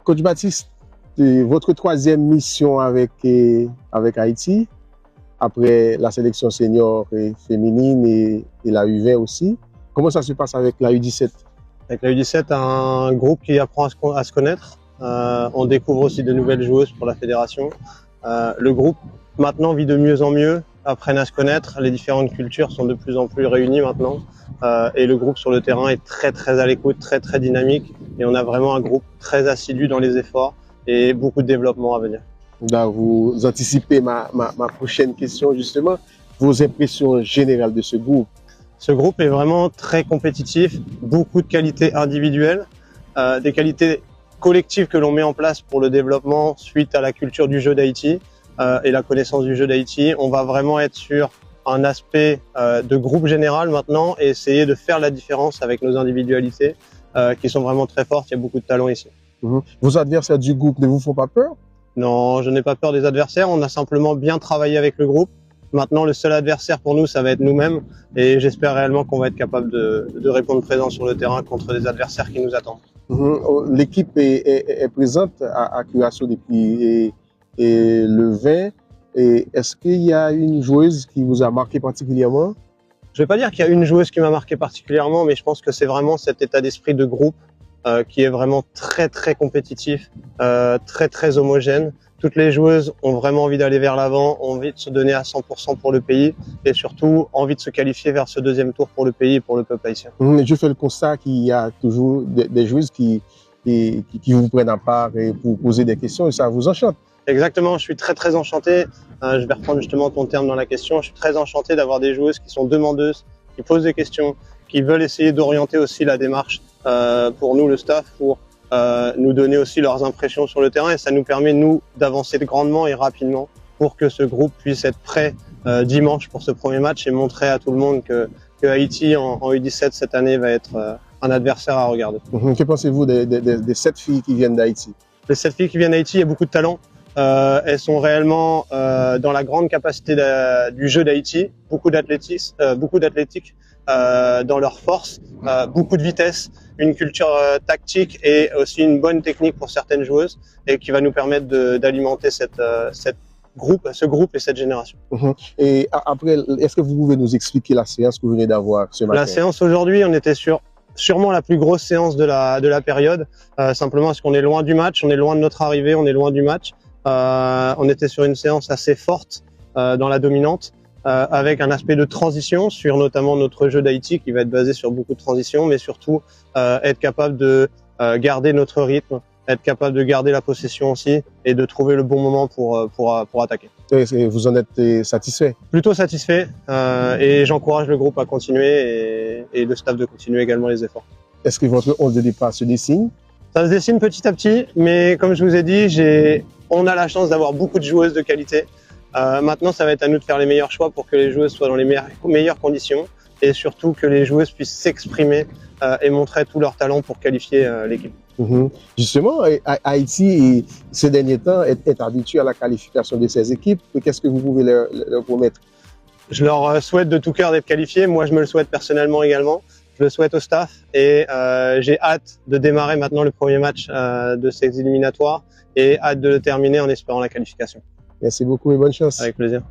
Coach Baptiste, votre troisième mission avec Haïti, après la sélection senior et féminine et la U20 aussi. Comment ça se passe avec la U17? Avec la U17, un groupe qui apprend à se connaître. On découvre aussi de nouvelles joueuses pour la fédération. Le groupe maintenant vit de mieux en mieux, apprennent à se connaître. Les différentes cultures sont de plus en plus réunies maintenant. Et le groupe sur le terrain est très à l'écoute, très dynamique. Et on a vraiment un groupe très assidu dans les efforts et beaucoup de développement à venir. Là, vous anticipez ma prochaine question justement. Vos impressions générales de ce groupe? Ce groupe est vraiment très compétitif, beaucoup de qualités individuelles, des qualités collectives que l'on met en place pour le développement suite à la culture du jeu d'Haïti et la connaissance du jeu d'Haïti. On va vraiment être sur un aspect de groupe général maintenant et essayer de faire la différence avec nos individualités qui sont vraiment très fortes. Il y a beaucoup de talent ici. Vos adversaires du groupe ne vous font pas peur? Non, je n'ai pas peur des adversaires. On a simplement bien travaillé avec le groupe. Maintenant, le seul adversaire pour nous, ça va être nous-mêmes. Et j'espère réellement qu'on va être capable de répondre présent sur le terrain contre des adversaires qui nous attendent. L'équipe est présente à Curaçao depuis le 20. Est-ce qu'il y a une joueuse qui vous a marqué particulièrement? Je ne vais pas dire qu'il y a une joueuse qui m'a marqué particulièrement, mais je pense que c'est vraiment cet état d'esprit de groupe qui est vraiment très compétitif, très homogène. Toutes les joueuses ont vraiment envie d'aller vers l'avant, ont envie de se donner à 100% pour le pays et surtout envie de se qualifier vers ce deuxième tour pour le pays et pour le peuple haïtien. Je fais le constat qu'il y a toujours des joueuses qui vous prennent à part et pour poser des questions et ça vous enchante. Exactement, je suis très enchanté. Je vais reprendre justement ton terme dans la question. Je suis très enchanté d'avoir des joueuses qui sont demandeuses, qui posent des questions, qui veulent essayer d'orienter aussi la démarche pour nous, le staff, pour nous donner aussi leurs impressions sur le terrain et ça nous permet, nous, d'avancer grandement et rapidement pour que ce groupe puisse être prêt dimanche pour ce premier match et montrer à tout le monde que Haïti en U17 cette année va être un adversaire à regarder. Que pensez-vous des 7 filles qui viennent d'Haïti? Les 7 filles qui viennent d'Haïti, il y a beaucoup de talent. Elles sont réellement dans la grande capacité du jeu d'Haïti, beaucoup d'athlétique dans leur force, beaucoup de vitesse, une culture tactique et aussi une bonne technique pour certaines joueuses et qui va nous permettre d'alimenter ce groupe et cette génération. Et après, est-ce que vous pouvez nous expliquer la séance que vous venez d'avoir ce matin? La séance aujourd'hui, on était sur sûrement la plus grosse séance de la période, simplement parce qu'on est loin du match, on est loin de notre arrivée, on est loin du match. On était sur une séance assez forte dans la dominante, avec un aspect de transition sur notamment notre jeu d'Haïti qui va être basé sur beaucoup de transitions, mais surtout être capable de garder notre rythme, être capable de garder la possession aussi et de trouver le bon moment pour attaquer. Et vous en êtes satisfait? Plutôt satisfait et j'encourage le groupe à continuer et le staff de continuer également les efforts. Est-ce que votre 11 de départ se dessine? Ça se dessine petit à petit, mais comme je vous ai dit, on a la chance d'avoir beaucoup de joueuses de qualité. Maintenant, ça va être à nous de faire les meilleurs choix pour que les joueuses soient dans les meilleures conditions et surtout que les joueuses puissent s'exprimer et montrer tout leur talent pour qualifier l'équipe. Justement, Haïti, ces derniers temps, est habitué à la qualification de ces équipes. Qu'est-ce que vous pouvez leur promettre? Je leur souhaite de tout cœur d'être qualifiés. Moi, je me le souhaite personnellement également. Je le souhaite au staff et j'ai hâte de démarrer maintenant le premier match de ces éliminatoires et hâte de le terminer en espérant la qualification. Merci beaucoup et bonne chance. Avec plaisir.